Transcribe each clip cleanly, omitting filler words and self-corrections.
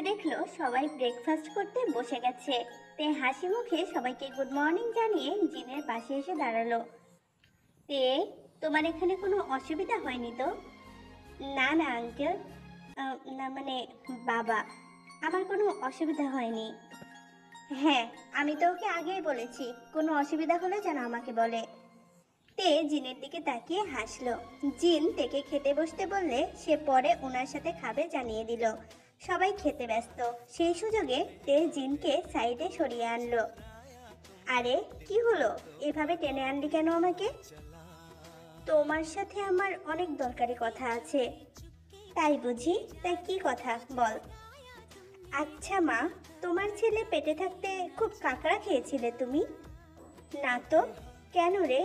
দেখলো সবাই ব্রেকফাস্ট করতে বসে গেছে। তে হাসি মুখে সবাইকে গুড মর্নিং জানিয়ে জিনের পাশে এসে দাঁড়ালো। তে, তোমার এখানে কোনো অসুবিধা হয়নি তো? না না আঙ্কেল, না মানে বাবা, আমার কোনো অসুবিধা হয়নি। হ্যাঁ, আমি তো ওকে আগেই বলেছি কোনো অসুবিধা হলে যেন আমাকে বলে। তে জিনের দিকে তাকিয়ে হাসলো। জিন তেকে খেতে বসতে বললে সে পরে ওনার সাথে খাবে জানিয়ে দিল। সবাই খেতে ব্যস্ত। সেই সুযোগে তে জিনকে সাইডে সরিয়ে আনলো। আরে কি হলো, এভাবে টেনে আনলি কেন আমাকে? তোমার সাথে আমার অনেক দরকারি কথা আছে। তাই বুঝি? তাই কি কথা বল। আচ্ছা মা, তোমার ছেলে পেটে থাকতে খুব কাঁকড়া খেয়েছিলে তুমি? না তো, কেন রে?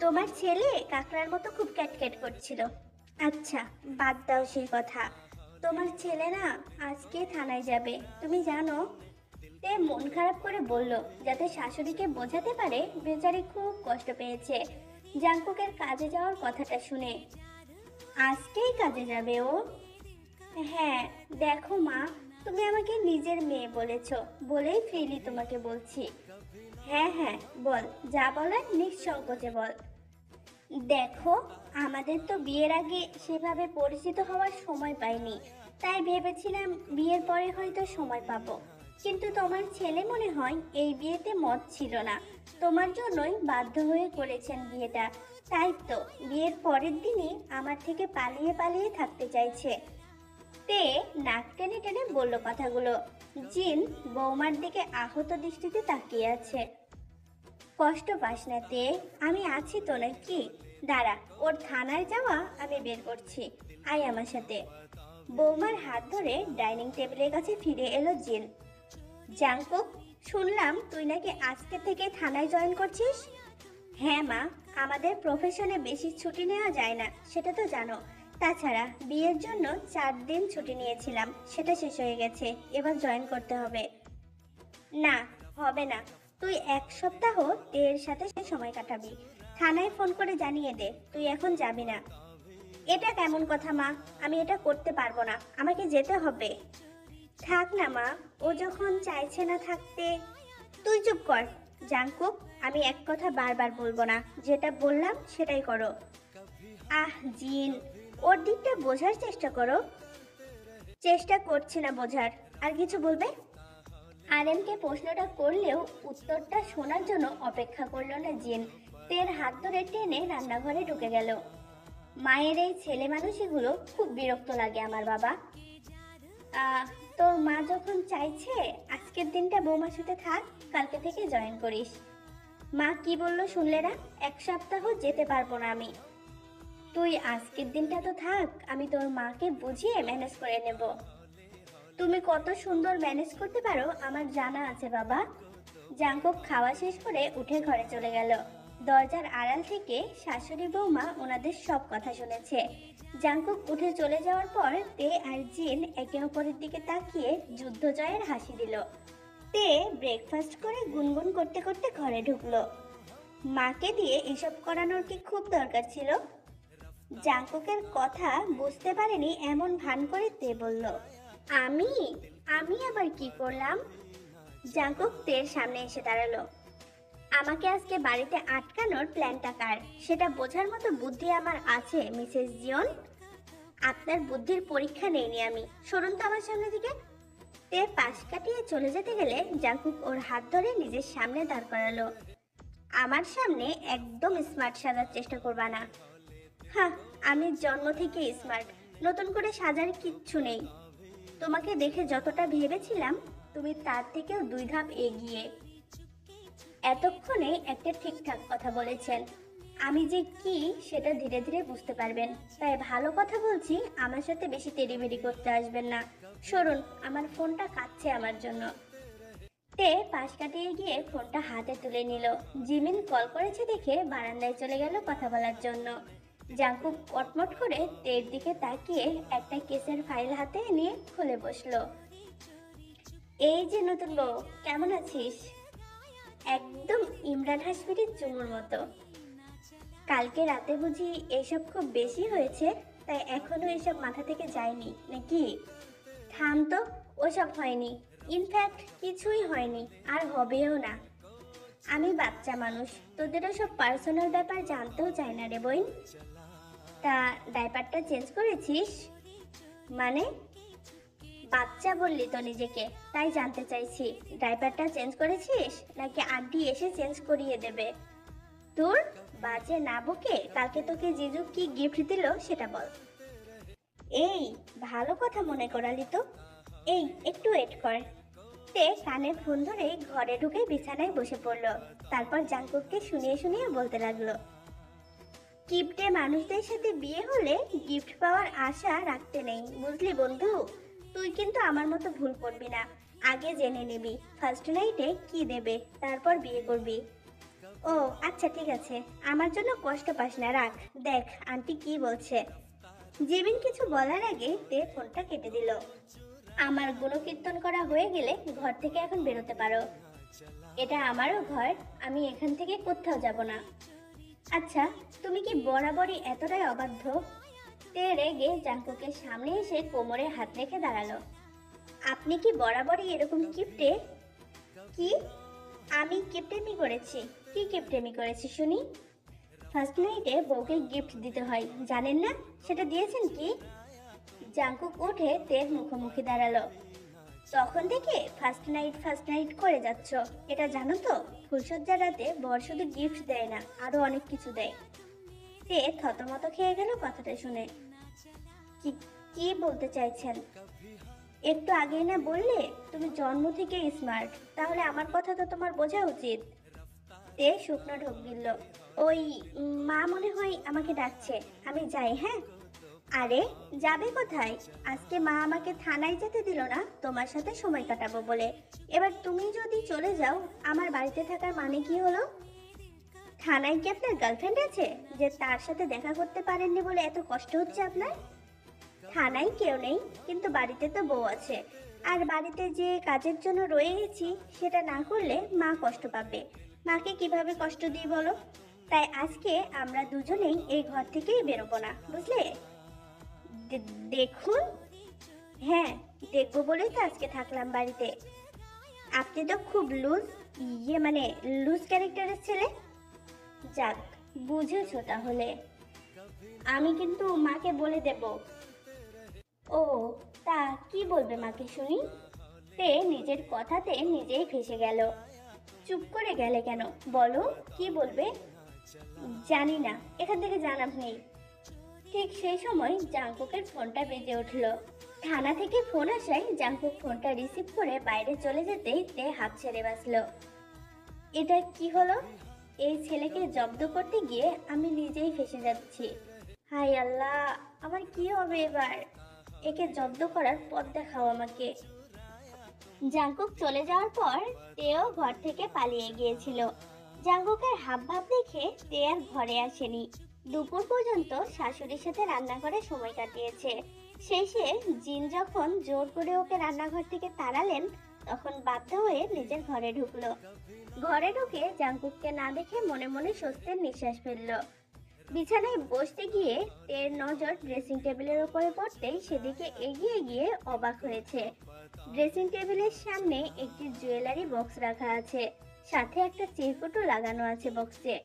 তোমার ছেলে কাকড়ার মতো খুব ক্যাটক্যাট করছিল। আচ্ছা, বাদ দাও সেই কথা। তোমার ছেলে না আজকে থানায় যাবে, তুমি জানো? তে মন খারাপ করে বলল, যাতে শাশুড়িকে বোঝাতে পারে বেচারি খুব কষ্ট পেয়েছে জাঙ্কুকের কাজে যাওয়ার কথাটা শুনে। আজকেই কাজে যাবে ও? হ্যাঁ, দেখো মা, তুমি আমাকে নিজের মেয়ে বলেছো বলেই ফ্রিলি তোমাকে বলছি। হ্যাঁ হ্যাঁ, বল, যা বলার নিঃসংকোচে বল। দেখো, আমাদের তো বিয়ের আগে সেভাবে পরিচিত হওয়ার সময় পাইনি, তাই ভেবেছিলাম বিয়ের পরে হয়তো সময় পাবো। কিন্তু তোমার ছেলে মনে হয় এই বিয়েতে মত ছিল না, তোমার জন্যই বাধ্য হয়ে করেছেন বিয়েটা। তাই তো বিয়ের পরের দিনই আমার থেকে পালিয়ে পালিয়ে থাকতে চাইছে। তে নাক টেনে টেনে বলল কথাগুলো। জিন বৌমার দিকে আহত দৃষ্টিতে তাকিয়ে আছে। কষ্ট পাস না তে, আমি আছি তো নাকি? দাঁড়া, ওর থানায় যাওয়া আমি বের করছি, আয় আমার সাথে। বৌমার হাত ধরে ডাইনিং টেবিলের কাছে ফিরে এলো জিন। জাঙ্কুক, শুনলাম তুই নাকি আজকে থেকে থানায় জয়েন করছিস? হ্যাঁ মা, আমাদের প্রফেশনে বেশি ছুটি নেওয়া যায় না, সেটা তো জানো। তাছাড়া বিয়ের জন্য 4 দিন ছুটি নিয়েছিলাম, সেটা শেষ হয়ে গেছে, এবার জয়েন করতে হবে। না, হবে না। তুই 1 সপ্তাহ এর সাথে সময় কাটাবি। থানায় ফোন করে জানিয়ে দে তুই এখন যাবি না। এটা কেমন কথা মা? আমি এটা করতে পারবো না, আমাকে যেতে হবে। থাক না মা, ও যখন চাইছে না থাকতে। তুই চুপ কর জাঙ্কুক, আমি এক কথা বারবার বলবো না, যেটা বললাম সেটাই করো। আহ জিন, ওর দিকটা বোঝার চেষ্টা করো। চেষ্টা করছি না বোঝার। আর কিছু বলবে? আরএমকে প্রশ্নটা করলেও উত্তরটা শোনার জন্য অপেক্ষা করলো না জিন। তের হাত ধরে টেনে রান্নাঘরে ঢুকে গেল। মায়ের এই ছেলে মানুষগুলো খুব বিরক্ত লাগে আমার বাবা। তোর মা যখন চাইছে আজকের দিনটা বৌমার সাথে থাক, কালকে থেকে জয়েন করিস। মা কি বললো শুনলে না? 1 সপ্তাহ যেতে পারবো না আমি। তুই আজকের দিনটা তো থাক, আমি তোর মাকে বুঝিয়ে ম্যানেজ করে নেব। তুমি কত সুন্দর ম্যানেজ করতে পারো আমার জানা আছে বাবা। জাঙ্কুক খাওয়া শেষ করে উঠে ঘরে চলে গেল। দরজার আড়াল থেকে শাশুড়ি বৌমা ওনাদের সব কথা শুনেছে। জাঙ্কুক উঠে চলে যাওয়ার পর তে আর জিন একে অপরের দিকে তাকিয়ে যুদ্ধ জয়ের হাসি দিল। তে ব্রেকফাস্ট করে গুনগুন করতে করতে ঘরে ঢুকলো। মাকে দিয়ে এসব করানোর কি খুব দরকার ছিল? জাঙ্কুকের কথা বুঝতে পারেনি এমন ভান করে তে বলল, আমি আমি আবার কি করলাম? জাঙ্কুক তের সামনে এসে দাঁড়ালো। আমাকে আজকে বাড়িতে আটকানোর প্ল্যানটা কার, সেটা বোঝার মতো বুদ্ধি আমার আছে মিসেস জিওন। আপনার বুদ্ধির পরীক্ষা নেইনি আমি, সরুন তো আমার সামনে থেকে। তে পাশ কাটিয়ে চলে যেতে গেলে জাঙ্কুক ওর হাত ধরে নিজের সামনে দাঁড় করালো। আমার সামনে একদম স্মার্ট সাজার চেষ্টা করবা না। হ্যাঁ, আমি জন্ম থেকেই স্মার্ট, নতুন করে সাজার কিচ্ছু নেই। তোমাকে দেখে যতটা ভেবেছিলাম তুমি তার থেকেও 2 ধাপ এগিয়ে। এতক্ষণে একটা ঠিকঠাক কথা বলেছেন। আমি যে কি সেটা ধীরে ধীরে বুঝতে পারবেন, তাই ভালো কথা বলছি, আমার সাথে বেশি তেড়িবেড়ি করতে আসবেন না। সরুন, আমার ফোনটা কাঁদছে আমার জন্য। তে পাশ কাটিয়ে গিয়ে ফোনটা হাতে তুলে নিল। জিমিন কল করেছে দেখে বারান্দায় চলে গেল কথা বলার জন্য। জাঙ্কুক কটমট করে তের দিকে তাকিয়ে একটা কেসের ফাইল হাতে নিয়ে খুলে বসলো। এই যে নতুন বউ, কেমন আছিস? একদম ইমরান হাশমির চুমুর মতো। কালকে রাতে বুঝি এসব খুব বেশি হয়েছে, তাই এখনো এসব মাথা থেকে যায়নি নাকি? থাম তো, ওসব হয়নি, ইনফ্যাক্ট কিছুই হয়নি, আর হবেও না। আমি বাচ্চা মানুষ, তোদেরও সব পার্সোনাল ব্যাপার জানতেও চাই না রে বইন। তা ডাইপারটা চেঞ্জ করেছিস? মানে? বাচ্চা বললি তো নিজেকে, তাই জানতে চাইছি ডাইপারটা চেঞ্জ করেছিস নাকি আন্টি এসে চেঞ্জ করিয়ে দেবে? তোর বাজে না বকে কালকে তোকে জিজু কি গিফট দিল সেটা বল। এই ভালো কথা মনে করালি তো। এই একটু ওয়েট কর। তে কানে ফোন ধরে ঘরে ঢুকে বিছানায় বসে পড়লো। তারপর জাঙ্কুককে শুনিয়ে শুনিয়ে বলতে লাগলো, গিফটে মানুষদের সাথে বিয়ে হলে গিফট পাওয়ার আশা রাখতে নেই, বুঝলি বন্ধু? তুই কিন্তু আমার মতো ভুল করবি না। আগে জেনে নিবি ফার্স্ট নাইটে কি দেবে, তারপর বিয়ে করবি। ও আচ্ছা ঠিক আছে, আমার জন্য কষ্ট পাস না, রাখ। দেখ আন্টি কি বলছে। জেবিন কিছু বলার আগে তে ফোনটা কেটে দিল। আমার গুণকীর্তন করা হয়ে গেলে ঘর থেকে এখন বেরোতে পারো। এটা আমারও ঘর, আমি এখান থেকে কোথাও যাব না। আচ্ছা, তুমি কি বরাবরই এতটাই অবাধ্য? তে রেগে জাঙ্কুকের সামনে এসে কোমরে হাত রেখে দাঁড়ালো। আপনি কি বরাবরই এরকম কিপটে? কি? আমি কিপটেমি করেছি? কি কিপটেমি করেছি শুনি? ফার্স্ট নাইটে বউকে গিফট দিতে হয়, জানেন না? সেটা দিয়েছেন কি? জাঙ্কুক উঠে তের মুখোমুখি দাঁড়ালো। তখন থেকে ফার্স্ট নাইট করে যাচ্ছ, এটা জানো তো? ফুলসজ্জার রাতে বর শুধু গিফট দেয় না, আরো অনেক কিছু দেয়। তে থতমত খেয়ে গেল কথাটা শুনে। কি কি বলতে চাইছেন? একটু আগেই না বললে তুমি জন্ম থেকে স্মার্ট, তাহলে আমার কথা তো তোমার বোঝা উচিত। তে শুকনো ঢোক গিলল। ওই মা মনে হয় আমাকে ডাকছে, আমি যাই, হ্যাঁ? আরে যাবে কোথায়? আজকে মা আমাকে থানায় যেতে দিল না তোমার সাথে সময় কাটাবো বলে। এবার তুমি যদি চলে যাও, আমার বাড়িতে থাকার মানে কি হলো? থানায় কি আপনার গার্লফ্রেন্ড আছে যে তার সাথে দেখা করতে পারেননি বলে এত কষ্ট হচ্ছে আপনার? থানায় কেউ নেই, কিন্তু বাড়িতে তো বউ আছে। আর বাড়িতে যে কাজের জন্য রয়ে গেছি সেটা না করলে মা কষ্ট পাবে। মাকে কিভাবে কষ্ট দিই বলো? তাই আজকে আমরা দুজনেই এই ঘর থেকেই বেরোবো না, বুঝলে? দেখুন। হ্যাঁ, দেখবো বলেই তো আজকে থাকলাম বাড়িতে। আপনি তো খুব মানে লুজ ক্যারেক্টারের ছেলে। যাক, বুঝেছো তাহলে। আমি কিন্তু মাকে বলে দেব। ও, তা কি বলবে মাকে শুনি? তে নিজের কথাতে নিজেই ফেঁসে গেল। চুপ করে গেলে কেন, বলো কি বলবে? জানি না, এখান থেকে যান আপনি। ঠিক সেই সময় জাংকুকের ফোনটা বেজে উঠল। থানা থেকে ফোন আসায় জাংকুক ফোনটা রিসিভ করে বাইরে চলে যেতেই তে হাত ছেড়ে বাঁচল। এটা কি হলো? এই ছেলেকে জব্দ করতে গিয়ে আমি নিজেই ফেঁসে যাচ্ছি। হাই আল্লাহ, আমার কি হবে এবার? একে জব্দ করার পথ দেখাও আমাকে। জাংকুক চলে যাওয়ার পর তেও ঘর থেকে পালিয়ে গিয়েছিল। জাংকুকের হাবভাব দেখে তে আর ঘরে আসেনি। দুপুর পর্যন্ত শাশুড়ির সাথে রান্নাঘরে সময় কাটিয়েছে। শেষে জিন যখন জোর করে ওকে রান্নাঘর থেকে তাড়ালেন, তখন বাধ্য হয়ে নিজের ঘরে ঢুকলো। ঘরে ঢুকে জাংকুককে না দেখে মনে মনে স্বস্তির নিঃশ্বাস ফেললো। বিছানায় বসতে গিয়ে তের নজর ড্রেসিং টেবিলের উপরে পড়তেই সেদিকে এগিয়ে গিয়ে অবাক হয়েছে। ড্রেসিং টেবিলের সামনে একটি জুয়েলারি বক্স রাখা আছে, সাথে একটা চিরকুটও লাগানো আছে বক্সে।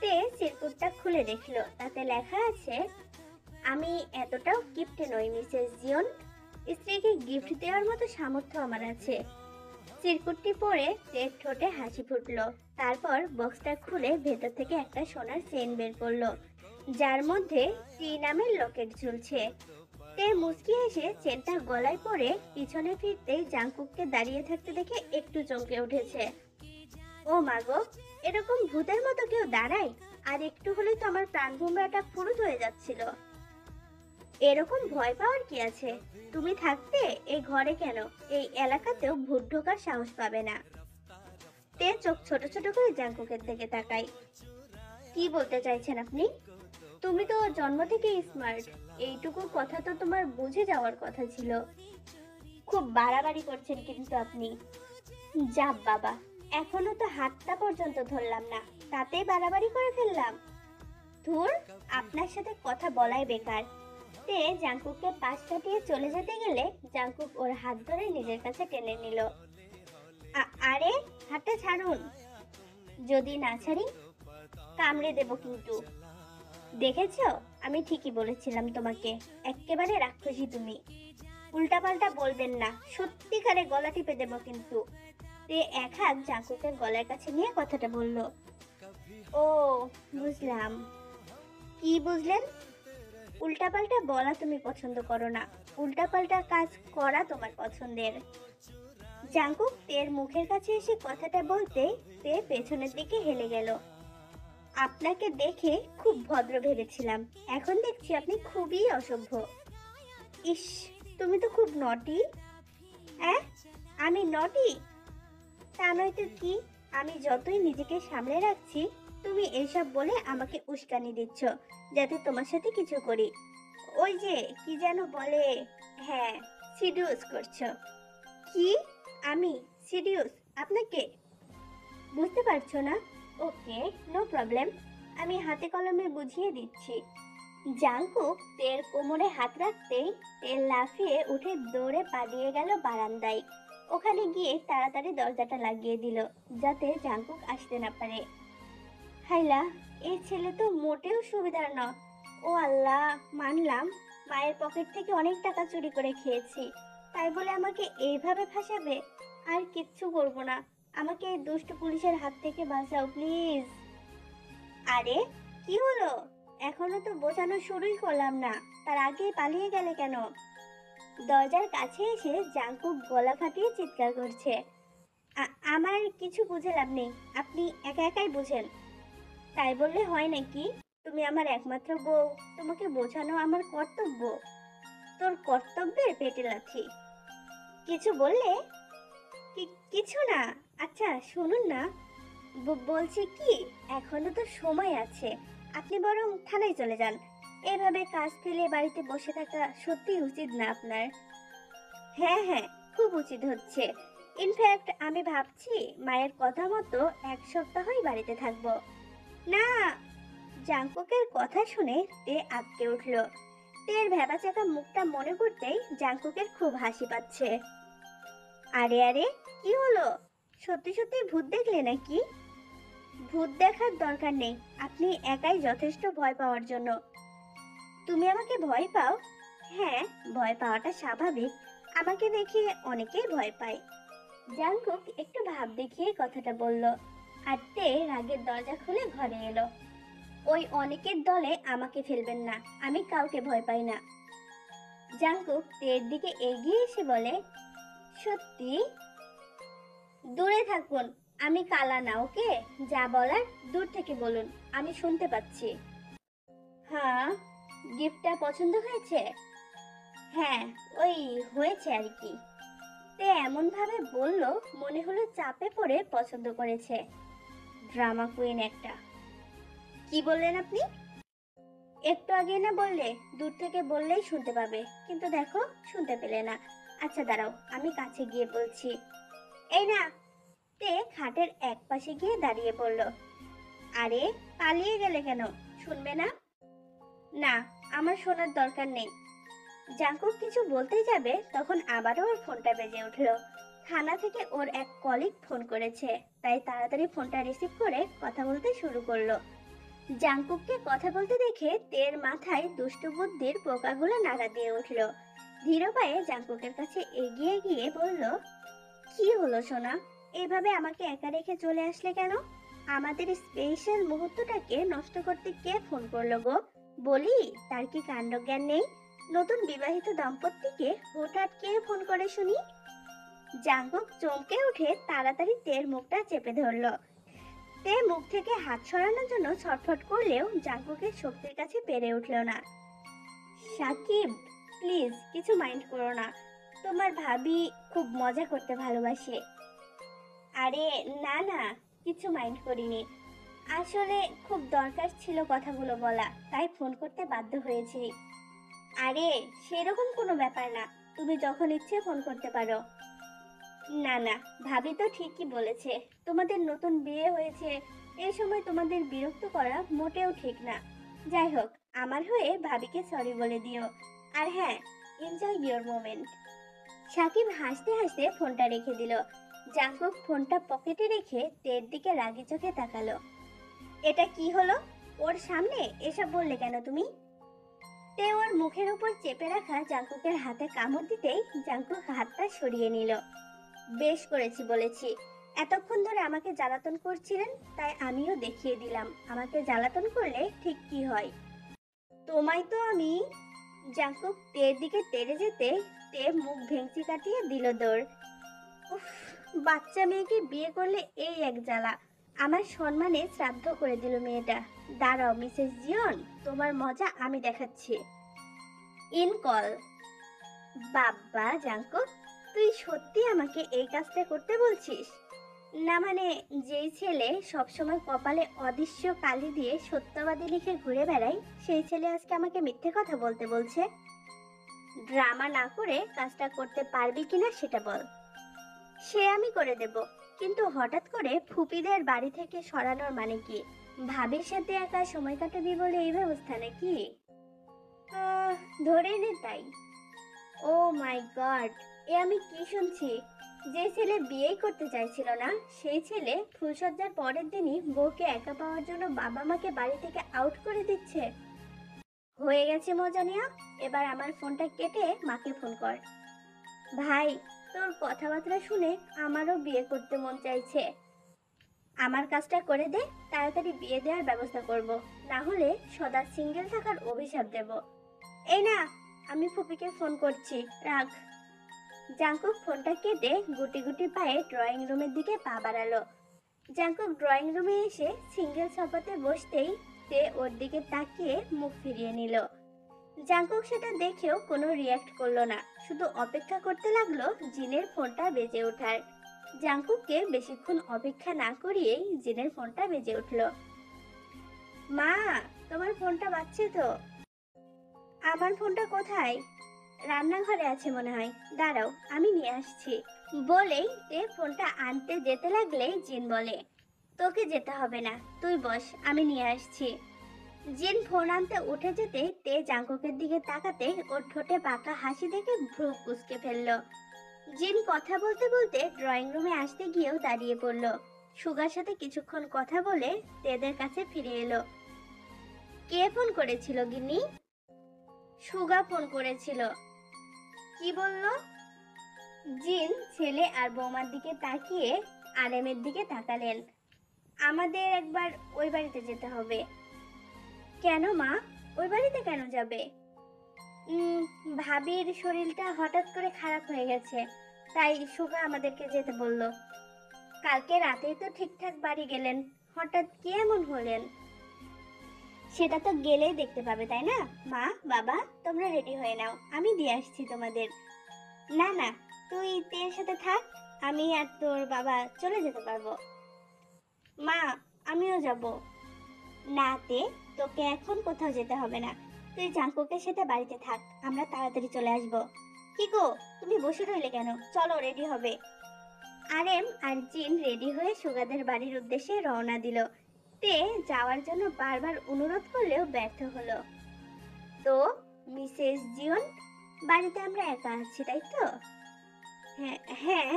তে চিরকুটটা খুলে দেখলো, তাতে লেখা আছে, আমি এতটাও গিফট নই মিসেস জিওন। স্ত্রীকে গিফট দেওয়ার মতো সামর্থ্য আমার আছে। চিরকুটটি পরে তের ঠোঁটে হাসি ফুটলো। তারপর বক্সটা খুলে ভেতর থেকে একটা সোনার চেন বের করলো, যার মধ্যে টি নামের লকেট ঝুলছে। তে মুচকি হেসে চেনটা গলায় পরে পিছনে ফিরতেই জাংকুককে দাঁড়িয়ে থাকতে দেখে একটু চমকে উঠেছে। ও মাগো, এরকম ভূতের মতো কেউ দাঁড়ায়? আর একটু হলেই তো আমার প্রাণ ভোমরাটা ফুরুত হয়ে যাচ্ছিল। এরকম ভয় পাওয়ার কি আছে? তুমি থাকতে এই ঘরে কেন, এই এলাকাতেও ভূত ঢোকার সাহস পাবে না। তে চোখ ছোট ছোট করে জাংকুকের দিকে তাকাই। কি বলতে চাইছেন আপনি? তুমি তো জন্ম থেকে স্মার্ট, এইটুকু কথা তো তোমার বুঝে যাওয়ার কথা ছিল। খুব বাড়াবাড়ি করছেন কিন্তু আপনি। যা বাবা, এখনো তো হাতটা পর্যন্ত ধরলাম না, তাতেই বাড়াবাড়ি করে ফেললাম। ধুর, আপনার সাথে কথা বলাই বেকার। তে জাংকুককে পাশ কাটিয়ে চলে যেতে গেলে জাংকুক ওর হাত ধরে নিজের কাছে টেনে নিল। আরে হাতটা ছাড়ুন। যদি না ছাড়ি কামড়ে দেব কিন্তু। দেখেছো, আমি ঠিকই বলেছিলাম তোমাকে, এক্কেবারে রাক্ষসী তুমি। উল্টাপাল্টা বলবেন না, সত্যিকারে গলা টিপে দেব কিন্তু। তে এক হাত জাংকুকের গলার কাছে নিয়ে কথাটা বলল। ও, বুঝলাম। কি বুঝলেন? উল্টাপাল্টা বলা তুমি পছন্দ করো না, উল্টাপাল্টা কাজ করা তোমার পছন্দের। জাংকুক তের মুখের কাছে এসে কথাটা বলতে তে পেছনের দিকে হেলে গেল। আপনাকে দেখে খুব ভদ্র ভেবেছিলাম, এখন দেখছি আপনি খুবই অসভ্য। ইস, তুমি তো খুব নটি। হ্যাঁ, আমি নটি? তা নয়তো কি? আমি যতই নিজেকে সামলে রাখছি, তুমি এসব বলে আমাকে উস্কানি দিচ্ছ যাতে তোমার সাথে কিছু করি। ওই যে কি যেন বলে, হ্যাঁ, সিডিউস করছো। কি? আমি সিডিউস আপনাকে? বুঝতে পারছো না? ওকে, নো প্রবলেম, আমি হাতে কলমে বুঝিয়ে দিচ্ছি। জাংকুক তের কোমরে হাত রাখতেই তেল লাফিয়ে উঠে দৌড়ে পালিয়ে গেল বারান্দায়। ওখানে গিয়ে তাড়াতাড়ি দরজাটা লাগিয়ে দিল যাতে জাংকুক আসতে না পারে। হাইলা, এই ছেলে তো মোটেও সুবিধার না। ও আল্লাহ, মানলাম মায়ের পকেট থেকে অনেক টাকা চুরি করে খেয়েছি, তাই বলে আমাকে এইভাবে ফাঁসাবে? আর কিচ্ছু করব না, আমাকে এই দুষ্ট পুলিশের হাত থেকে বাঁচাও প্লিজ। আরে, কি হলো? এখনো তো বোঝানো শুরুই করলাম না, তার আগেই পালিয়ে গেলে কেন? দরজার কাছে এসে জাংকুক গলা ফাটিয়ে চিৎকার করছে। আমার কিছু বুঝে লাভ নেই, আপনি একা একাই বুঝেন। তাই বললে হয় নাকি? তুমি আমার একমাত্র বউ, তোমাকে বোঝানো আমার কর্তব্য। তোর কর্তব্যের পেটে লাথি। কিছু বললে? কিছু না। আচ্ছা শুনুন না, বলছি কি, এখনো তো সময় আছে, আপনি বরং থানায় চলে যান। এভাবে কাজ ফেলে বাড়িতে বসে থাকা সত্যি উচিত না আপনার। হ্যাঁ হ্যাঁ, খুব উচিত হচ্ছে। ইনফ্যাক্ট আমি ভাবছি মায়ের কথা মতো 1 সপ্তাহই বাড়িতে থাকবো। না! জাংকুকের কথা শুনে তে আঁতকে উঠল। তের ভ্যাবাচাকা মুখটা মনে করতেই জাংকুকের খুব হাসি পাচ্ছে। আরে আরে, কি হলো? সত্যি সত্যি ভূত দেখলে নাকি? ভূত দেখার দরকার নেই, আপনি একাই যথেষ্ট ভয় পাওয়ার জন্য। তুমি আমাকে ভয় পাও? হ্যাঁ, ভয় পাওয়াটা স্বাভাবিক, আমাকে দেখে অনেকেই ভয় পায়। জাংকুক একটু ভাব দেখিয়ে কথাটা বলল। আর তে রাগের দরজা খুলে ঘরে এলো। ওই অনেকের দলে আমাকে ফেলবেন না, আমি কাউকে ভয় পাই না। জাংকুক তের দিকে এগিয়ে এসে বলে, সত্যি? দূরে থাকুন, আমি কালা না, ওকে? যা বলার দূর থেকে বলুন, আমি শুনতে পাচ্ছি। হ্যাঁ, গিফটটা পছন্দ হয়েছে? হ্যাঁ, ওই হয়েছে আর কি। তে এমন ভাবে বলল মনে হলো চাপে পড়ে পছন্দ করেছে। ড্রামা কুইন একটা। কি বললেন আপনি? একটু আগে না বললে দূর থেকে বললেই শুনতে পাবে, কিন্তু দেখো শুনতে পেলে না। আচ্ছা দাঁড়াও, আমি কাছে গিয়ে বলছি। এই না! তে খাটের এক পাশে গিয়ে দাঁড়িয়ে পড়ল। আরে, পালিয়ে গেলে কেন? শুনবে না? না, আমার শোনার দরকার নেই। জাংকুক কিছু বলতে যাবে তখন আবারও ওর ফোনটা বেজে উঠলো। থানা থেকে ওর এক কলিগ ফোন করেছে, তাই তাড়াতাড়ি ফোনটা রিসিভ করে কথা বলতে শুরু করলো। জাংকুককে কথা বলতে দেখে তের মাথায় দুষ্টু বুদ্ধির পোকাগুলো নাড়া দিয়ে উঠলো। ধীর পায়ে জাংকুকের কাছে এগিয়ে গিয়ে বলল, কি হলো সোনা? এভাবে আমাকে একা রেখে চলে আসলে কেন? আমাদের স্পেশাল মুহূর্তটাকে নষ্ট করতে কে ফোন করলো গো? বলি, তার কি কাণ্ডজ্ঞান নেই? নতুন বিবাহিত দম্পতিকে হঠাৎ কে ফোন করে শুনি? জাংকুক চমকে উঠে তাড়াতাড়ি তের মুখটা চেপে ধরলো। তে মুখ থেকে হাত সরানোর জন্য ছটফট করলেও জাংকুকের শক্তির কাছে পেরে উঠল না। সাকিব, প্লিজ কিছু মাইন্ড করো না, তোমার ভাবি খুব মজা করতে ভালোবাসে। আরে না না, কিছু মাইন্ড করিনি, আসলে খুব দরকার ছিল কথাগুলো বলা, তাই ফোন করতে বাধ্য হয়েছি। আরে সেরকম কোনো ব্যাপার না, তুমি যখন ইচ্ছে ফোন করতে পারো। না না, ভাবি তো ঠিকই বলেছে, তোমাদের নতুন বিয়ে হয়েছে, এই সময় তোমাদের বিরক্ত করা মোটেও ঠিক না। যাই হোক, আমার হয়ে ভাবিকে সরি বলে দিও। আর হ্যাঁ, এনজয় ইওর মোমেন্ট। সাকিব হাসতে হাসতে ফোনটা রেখে দিল। জাঙ্কুক ফোনটা পকেটে রেখে তের দিকে রাগি চোখে তাকালো। এটা কি হলো? ওর সামনে এসব বললে কেন তুমি? তে ওর মুখের উপর চেপে রাখা জাঙ্কুকের হাতে কামড় দিতেই জাঙ্কুক হাতটা সরিয়ে নিল। বেশ করেছি বলেছি। এতক্ষণ ধরে আমাকে জ্বালাতন করছিলেন, তাই আমিও দেখিয়ে দিলাম আমাকে জ্বালাতন করলে ঠিক কি হয়। তোমায় তো আমি। জাঙ্কুক তের দিকে তেড়ে যেতে তে মুখ ভেঙচি কাটিয়ে দিল দৌড়। উফ, বাচ্চা মেয়েকে বিয়ে করলে এই এক জ্বালা। আমার সম্মানে শ্রাদ্ধ করে দিল মেয়েটা। দাঁড়াও মিসেস জিয়ন, তোমার মজা আমি দেখাচ্ছি। In call. বাবা জাঙ্কুক, তুই সত্যি আমাকে এই কাজটা করতে বলছিস? না মানে, যেই ছেলে সবসময় কপালে অদৃশ্য কালি দিয়ে সত্যবাদী লিখে ঘুরে বেড়ায়, সেই ছেলে আজকে আমাকে মিথ্যে কথা বলতে বলছে। ড্রামা না করে কাজটা করতে পারবি কিনা সেটা বল। সে আমি করে দেব, কিন্তু হঠাৎ করে ফুপিদের বাড়ি থেকে সরানোর মানে কি? ভাবির সাথে একা সময় কাটাবি বলে এই ব্যবস্থা নাকি? ধরে নে তাই। ও মাই গড, এ আমি কি শুনছি? যে ছেলে বিয়েই করতে চাইছিল না, সেই ছেলে ফুলসজ্জার পরের দিনই বউকে একা পাওয়ার জন্য বাবা মাকে বাড়ি থেকে আউট করে দিচ্ছে। হয়ে গেছে মজা নেওয়া। এবার আমার ফোনটা কেটে মাকে ফোন কর। ভাই, তোর কথাবার্তা শুনে আমারও বিয়ে করতে মন চাইছে। আমার কাজটা করে দে, তাড়াতাড়ি বিয়ে দেওয়ার ব্যবস্থা করব। না হলে সদা সিঙ্গেল থাকার অভিশাপ দেব। এই না, আমি ফুপিকে ফোন করছি, রাখ। জাঙ্কুক ফোনটা কেটে গুটি গুটি পায়ে ড্রয়িং রুমের দিকে পা বাড়ালো। জাঙ্কুক ড্রয়িং রুমে এসে সিঙ্গেল সোফাতে বসতেই তে ওর দিকে তাকিয়ে মুখ ফিরিয়ে নিল। জাঙ্কুক সেটা দেখেও কোনো রিয়াক্ট করলো না, শুধু অপেক্ষা করতে লাগলো জিনের ফোনটা বেজে ওঠার। জাঙ্কুককে বেশিক্ষণ অপেক্ষা না করিয়েই জিনের ফোনটা বেজে উঠলো। মা, তোমার ফোনটা বাজছে তো। আমার ফোনটা কোথায়? রান্নাঘরে আছে মনে হয়, দাঁড়াও আমি নিয়ে আসছি। বলেই তে ফোনটা আনতে যেতে লাগলেই জিন বলে, তোকে যেতে হবে না, তুই বস, আমি নিয়ে আসছি। জিন ফোন আনতে উঠে যেতে তে জাঙ্কুকের দিকে তাকাতে ওর ঠোঁটে বাঁকা হাসি দেখে ভ্রু কুঁচকে ফেললো। জিন কথা বলতে বলতে ড্রয়িং রুমে আসতে গিয়েও দাঁড়িয়ে পড়লো। সুগার সাথে কিছুক্ষণ কথা বলে তেদের কাছে ফিরে এলো। কে ফোন করেছিল গিন্নি? সুগা ফোন করেছিল। কি বললো? জিন ছেলে আর বৌমার দিকে তাকিয়ে আরেমের দিকে তাকালেন। আমাদের একবার ওই বাড়িতে যেতে হবে। কেন মা, ওই বাড়িতে কেন যাবে? উম ভাবির শরীরটা হঠাৎ করে খারাপ হয়ে গেছে, তাই সুগা আমাদেরকে যেতে বলল। কালকে রাতেই তো ঠিকঠাক বাড়ি গেলেন, হঠাৎ কি এমন হলেন? সেটা তো গেলেই দেখতে পাবে, তাই না? মা, বাবা, তোমরা রেডি হয়ে নাও, আমি দিয়ে আসছি তোমাদের। না না, তুই তের সাথে থাক, আমি আর তোর বাবা চলে যেতে পারবো। মা, আমিও যাব। না তে, তোকে এখন কোথাও যেতে হবে না, তুই জাঙ্কুকের সাথে বাড়িতে থাক, আমরা তাড়াতাড়ি চলে আসব। কি গো, তুমি বসে রইলে কেন? চলো, রেডি হবে। আরএম আর জিন রেডি হয়ে সুগাদের বাড়ির উদ্দেশ্যে রওনা দিল। তে যাওয়ার জন্য বারবার অনুরোধ করলেও ব্যর্থ হলো। তো মিসেস জিওন, বাড়িতে আমরা একা আছি তাই তো? হ্যাঁ হ্যাঁ,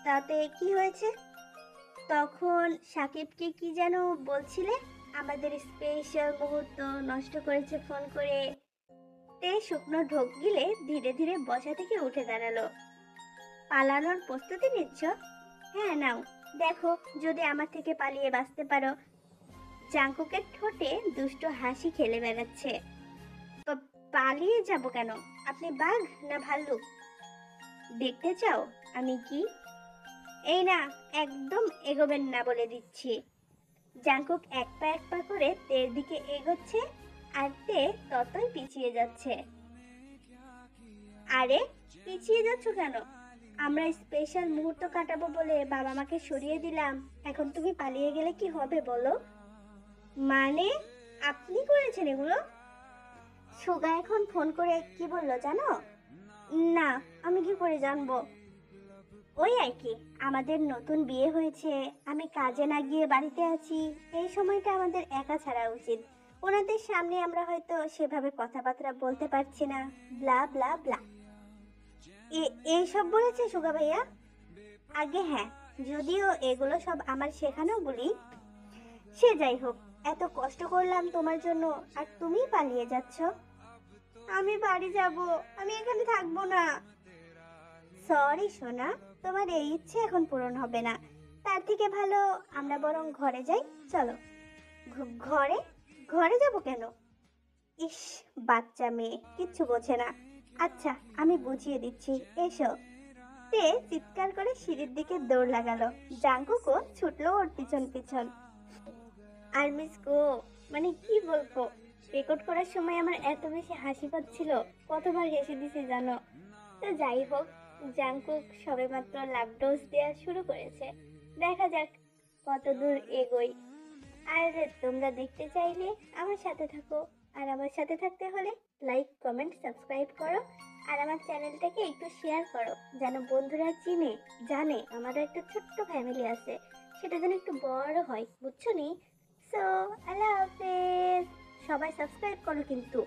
তাতে কি হয়েছে? তখন সাকিবকে কি যেন বলছিলে, আমাদের স্পেশাল মুহূর্ত নষ্ট করেছে ফোন করে। তে শুকনো ঢোক গিলে ধীরে ধীরে বসা থেকে উঠে দাঁড়ালো। পালানোর প্রস্তুতি নিচ্ছ? হ্যাঁ নাও, দেখো যদি আমার থেকে পালিয়ে বাঁচতে পারো। জাঙ্কুকের ঠোঁটে দুষ্ট হাসি খেলে বেড়াচ্ছে। পালিয়ে যাব কেন? আপনি বাঘ না ভাল্লুক? দেখতে চাও আমি কি? এই না, একদম এগোবেন না বলে দিচ্ছি। জাঙ্কুক এক পা করে তের দিকে এগোচ্ছে, আর তে ততই পিছিয়ে যাচ্ছে। আরে, পিছিয়ে যাচ্ছ কেন? আমরা স্পেশাল মুহূর্ত কাটাবো বলে বাবা মাকে সরিয়ে দিলাম, এখন তুমি পালিয়ে গেলে কি হবে বলো? মানে, আপনি করেছেন এগুলো? সুগা এখন ফোন করে কি বললো জানো? না, আমি কি করে জানবো? ওই আর কি, আমাদের নতুন বিয়ে হয়েছে, আমি কাজে না গিয়ে বাড়িতে আছি, এই সময়টা আমাদের একা ছাড়া উচিত। ওনাদের সামনে আমরা হয়তো সেভাবে কথাবার্তা বলতে পারছি না, ব্লা ব্লা ব্লা। এইসব বলেছে সুগা ভাইয়া? আগে হ্যাঁ, যদিও এগুলো সব আমার শেখানো বলি। সে যাই হোক, এত কষ্ট করলাম তোমার জন্য আর তুমি পালিয়ে যাচ্ছ। আমি বাড়ি যাব, আমি এখানে থাকবো না। সরি সোনা, তোমার এই ইচ্ছে এখন পূরণ হবে না। তার থেকে ভালো আমরা বরং ঘরে যাই, চলো। ঘরে? ঘরে যাব কেন? ইস, বাচ্চা মেয়ে কিচ্ছু বোঝে না। আচ্ছা, আমি বুঝিয়ে দিচ্ছি, এসো। তে চিৎকার করে সিঁড়ির দিকে দৌড় লাগালো। জাঙ্কুকও ছুটলো ওর পিছন পিছন। আর মিস গো, মানে কি বলবো, রেকর্ড করার সময় আমার এত বেশি হাসি পাচ্ছিল, কতবার হেসে দিছি জানো। তো যাই হোক, জাংকুক সবেমাত্র লাভ ডোজ দেওয়া শুরু করেছে। দেখা যাক কত দূর এগোই। আর তোমরা দেখতে চাইলে আমার সাথে থাকো। আর আমার সাথে থাকতে হলে লাইক কমেন্ট সাবস্ক্রাইব করো। আর আমার চ্যানেলটাকে একটু শেয়ার করো, যেন বন্ধুরা চিনে জানে আমারও একটা ছোট্ট ফ্যামিলি আছে, সেটা যেন একটু বড় হয়, বুঝছো নি? সো আল্লাহ হাফেজ, সবাই সাবস্ক্রাইব করো কিন্তু।